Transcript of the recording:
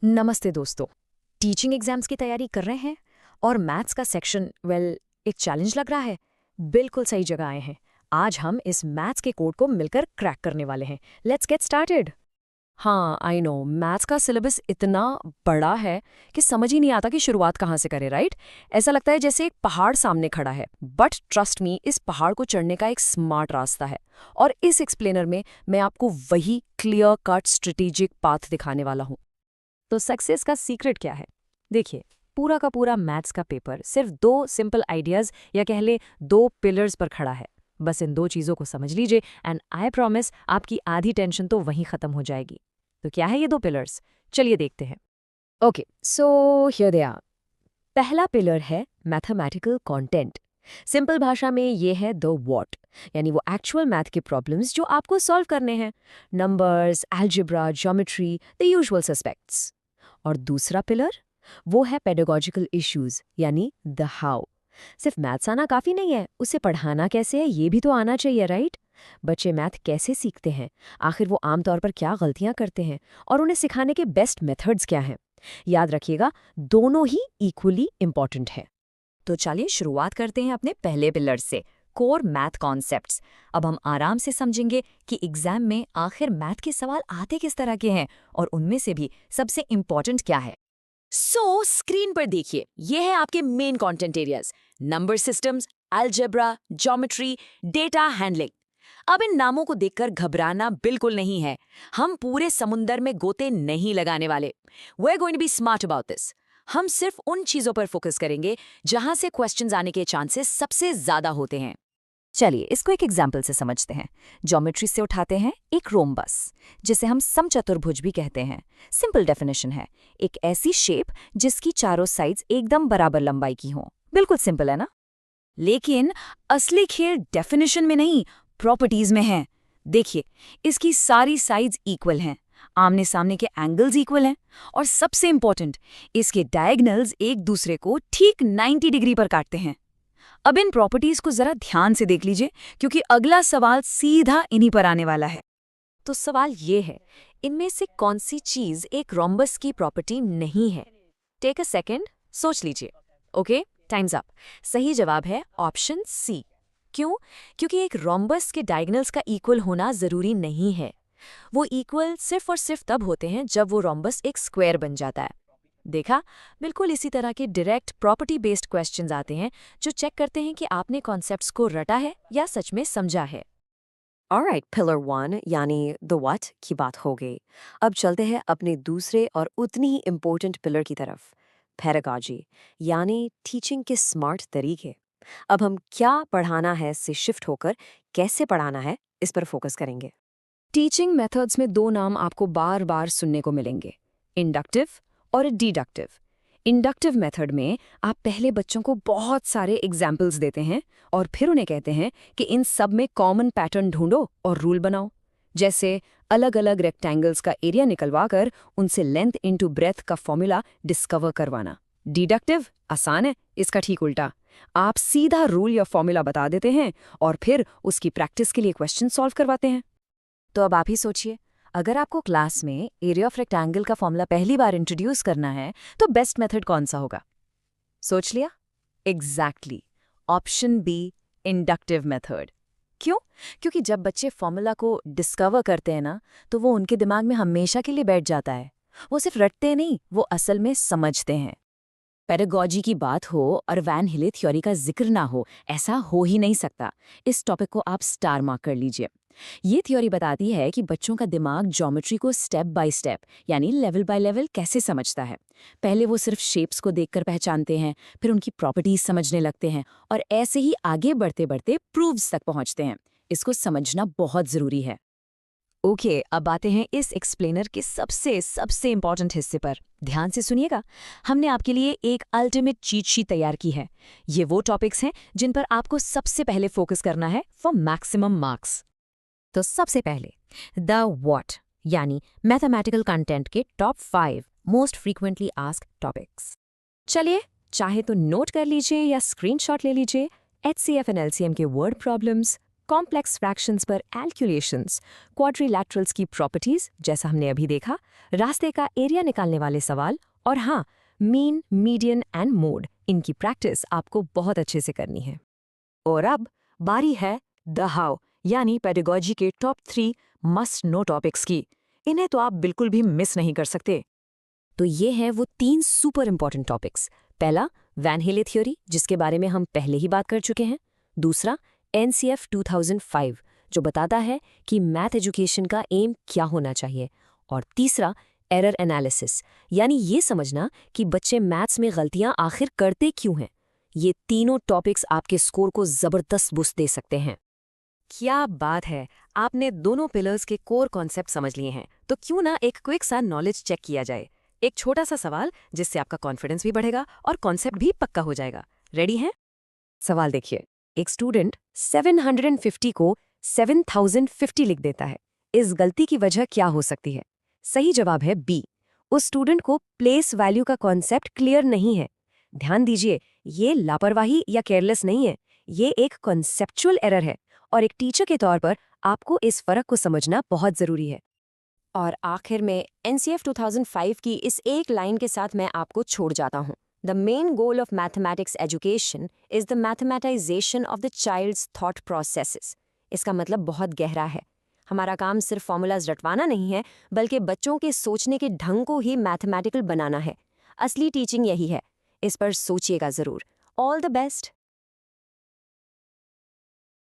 नमस्ते दोस्तों। Teaching exams की तैयारी कर रहे हैं और मैथ्स का सेक्शन एक चैलेंज लग रहा है। बिल्कुल सही जगह आए हैं। आज हम इस मैथ्स के कोड को मिलकर क्रैक करने वाले हैं। Let's get started. हाँ, आई नो मैथ्स का सिलेबस इतना बड़ा है कि समझ ही नहीं आता कि शुरुआत कहाँ से करें, राइट? ऐसा लगता है जैसे एक पहाड़ सामने खड़ा है, बट ट्रस्ट मी, इस पहाड़ को चढ़ने का एक स्मार्ट रास्ता है। और इस एक्सप्लेनर में मैं आपको वही क्लियर कट स्ट्रेटेजिक पाथ दिखाने वाला हूँ। तो सक्सेस का सीक्रेट क्या है? देखिए, पूरा का पूरा मैथ्स का पेपर सिर्फ दो सिंपल आइडियाज या कह ले दो पिलर्स पर खड़ा है। बस इन दो चीजों को समझ लीजिए एंड आई प्रॉमिस आपकी आधी टेंशन तो वहीं खत्म हो जाएगी। तो क्या है ये दो पिलर्स? चलिए देखते हैं। Okay, so here they are. पहला पिलर है मैथमेटिकल कंटेंट। सिंपल भाषा में ये है द व्हाट, यानी वो एक्चुअल मैथ के प्रॉब्लम्स जो आपको सॉल्व करने हैं। Numbers, algebra, geometry, the usual suspects. और दूसरा पिलर वो है पेडागोजिकल इश्यूज, यानी द हाउ। सिर्फ मैथ्स आना काफी नहीं है, उसे पढ़ाना कैसे है ये भी तो आना चाहिए, राइट? बच्चे मैथ कैसे सीखते हैं, आखिर वो आमतौर पर क्या गलतियां करते हैं, और उन्हें सिखाने के बेस्ट मेथड्स क्या हैं। याद रखिएगा, दोनों ही इक्वली इंपॉर्टेंट है। तो चलिए शुरुआत करते हैं अपने पहले पिलर से, कोर मैथ कॉन्सेप्ट्स। अब हम आराम से समझेंगे कि एग्जाम में आखिर मैथ के सवाल आते किस तरह के हैं और उनमें से भी सबसे इंपॉर्टेंट क्या है। स्क्रीन पर देखिए, ये है आपके main content areas. Number systems, algebra, geometry, data handling. अब इन नामों को देखकर घबराना बिल्कुल नहीं है। हम पूरे समुंदर में गोते नहीं लगाने वाले। We are going to be smart about this. हम सिर्फ उन चीजों पर फोकस करेंगे जहां से क्वेश्चंस आने के चांसेस सबसे ज्यादा होते हैं। चलिए इसको एक एग्जाम्पल से समझते हैं। ज्योमेट्री से उठाते हैं एक रोम्बस, जिसे हम समचतुर्भुज भी कहते हैं। सिंपल डेफिनेशन है, एक ऐसी शेप जिसकी चारों साइड्स एकदम बराबर लंबाई की हों। बिल्कुल सिंपल है ना? लेकिन असली खेल डेफिनेशन में नहीं, प्रॉपर्टीज में है। देखिए, इसकी सारी साइड्स इक्वल हैं, आमने सामने के एंगल्स इक्वल हैं, और सबसे इंपॉर्टेंट, इसके डायगोनल्स एक दूसरे को ठीक 90 डिग्री पर काटते हैं। अब इन प्रॉपर्टीज को जरा ध्यान से देख लीजिए, क्योंकि अगला सवाल सीधा इन्हीं पर आने वाला है। तो सवाल ये है, इनमें से कौन सी चीज एक रोम्बस की प्रॉपर्टी नहीं है? टेक अ सेकेंड, सोच लीजिए। Okay, times up. सही जवाब है ऑप्शन सी। क्यों? क्योंकि एक रोम्बस के डायगोनल्स का इक्वल होना जरूरी नहीं है। वो इक्वल सिर्फ और सिर्फ तब होते हैं जब वो रोम्बस एक स्क्वायर बन जाता है। देखा, बिल्कुल इसी तरह के डायरेक्ट प्रॉपर्टी बेस्ड क्वेश्चंस आते हैं जो चेक करते हैं कि आपने कॉन्सेप्ट्स को रटा है या सच में समझा है। ऑलराइट, पिलर 1 यानी द व्हाट की बात हो गई। अब चलते हैं अपने दूसरे और उतनी ही इम्पोर्टेंट पिलर की तरफ, पेडागॉजी, यानी टीचिंग के स्मार्ट तरीके। अब हम क्या पढ़ाना है से शिफ्ट होकर कैसे पढ़ाना है इस पर फोकस करेंगे। टीचिंग मेथड्स में दो नाम आपको बार बार सुनने को मिलेंगे, इंडक्टिव और डिडक्टिव। इंडक्टिव मेथड में आप पहले बच्चों को बहुत सारे एग्जाम्पल्स देते हैं और फिर उन्हें कहते हैं कि इन सब में कॉमन पैटर्न ढूंढो और रूल बनाओ। जैसे अलग अलग रेक्टेंगल्स का एरिया निकलवाकर उनसे लेंथ इनटू ब्रेथ का फॉर्मूला डिस्कवर करवाना। डिडक्टिव आसान है, इसका ठीक उल्टा। आप सीधा रूल या फॉर्मूला बता देते हैं और फिर उसकी प्रैक्टिस के लिए क्वेश्चन सॉल्व करवाते हैं। तो अब आप ही सोचिए, अगर आपको क्लास में एरिया ऑफ रेक्टेंगल का फॉर्मूला पहली बार इंट्रोड्यूस करना है तो बेस्ट मेथड कौन सा होगा? सोच लिया? Exactly, option B, inductive method. क्यों? क्योंकि जब बच्चे फॉर्मूला को डिस्कवर करते हैं ना, तो वो उनके दिमाग में हमेशा के लिए बैठ जाता है। वो सिर्फ रटते नहीं, वो असल में समझते हैं। पेडागॉजी की बात हो और वैन हिले थ्योरी का जिक्र ना हो, ऐसा हो ही नहीं सकता। इस टॉपिक को आप स्टार मार्क कर लीजिए। ये थ्योरी बताती है कि बच्चों का दिमाग ज्योमेट्री को स्टेप बाय स्टेप, यानी लेवल बाय लेवल कैसे समझता है। पहले वो सिर्फ शेप्स को देखकर पहचानते हैं, फिर उनकी प्रॉपर्टीज समझने लगते हैं, और ऐसे ही आगे बढ़ते बढ़ते प्रूव्स तक पहुंचते हैं। इसको समझना बहुत जरूरी है। ओके, अब आते हैं इस एक्सप्लेनर के सबसे सबसे इंपॉर्टेंट हिस्से पर। ध्यान से सुनिएगा, हमने आपके लिए एक अल्टीमेट चीट शीट तैयार की है। ये वो टॉपिक्स हैं जिन पर आपको सबसे पहले फोकस करना है फॉर मैक्सिमम मार्क्स। तो सबसे पहले द व्हाट, यानी मैथमेटिकल कंटेंट के top 5 most frequently asked topics. चलिए, चाहे तो नोट कर लीजिए या स्क्रीनशॉट ले लीजिए। HCF एंड LCM के वर्ड प्रॉब्लम्स, कॉम्प्लेक्स फ्रैक्शंस पर कैलकुलेशंस, क्वाड्रिलैटरल्स की प्रॉपर्टीज जैसा हमने अभी देखा, रास्ते का एरिया निकालने वाले सवाल, और हाँ, मीन, मीडियन एंड मोड, इनकी प्रैक्टिस आपको बहुत अच्छे से करनी है। और अब बारी है द हाउ यानी पेडागोजी के टॉप 3 मस्ट नो टॉपिक्स की। इन्हें तो आप बिल्कुल भी मिस नहीं कर सकते। तो ये हैं वो 3 सुपर इंपॉर्टेंट टॉपिक्स। पहला, वैन हेले थ्योरी, जिसके बारे में हम पहले ही बात कर चुके हैं। दूसरा, एनसीएफ 2005, जो बताता है कि मैथ एजुकेशन का एम क्या होना चाहिए। और तीसरा, एरर एनालिसिस, यानी ये समझना कि बच्चे मैथ्स में गलतियां आखिर करते क्यों हैं। ये तीनों टॉपिक्स आपके स्कोर को जबरदस्त बूस्ट दे सकते हैं। क्या बात है, आपने दोनों पिलर्स के कोर कॉन्सेप्ट समझ लिए हैं। तो क्यों ना एक क्विक सा नॉलेज चेक किया जाए। एक छोटा सा सवाल जिससे आपका कॉन्फिडेंस भी बढ़ेगा और कॉन्सेप्ट भी पक्का हो जाएगा। रेडी हैं? सवाल देखिए, एक स्टूडेंट 750 को 7050 लिख देता है। इस गलती की वजह क्या हो सकती है? सही जवाब है बी। उस स्टूडेंट को प्लेस वैल्यू का कॉन्सेप्ट क्लियर नहीं है। ध्यान दीजिए, ये लापरवाही या केयरलेस नहीं है, ये एक कॉन्सेप्चुअल एरर है, और एक टीचर के तौर पर आपको इस फर्क को समझना बहुत जरूरी है। और आखिर में एनसीएफ 2005 की इस एक लाइन के साथ मैं आपको छोड़ जाता हूँ। The main goal of mathematics education is the mathematization of the child's thought processes. इसका मतलब बहुत गहरा है। हमारा काम सिर्फ फॉर्मूलाज रटवाना नहीं है, बल्कि बच्चों के सोचने के ढंग को ही मैथमेटिकल बनाना है। असली टीचिंग यही है। इस पर सोचिएगा ज़रूर। All the best.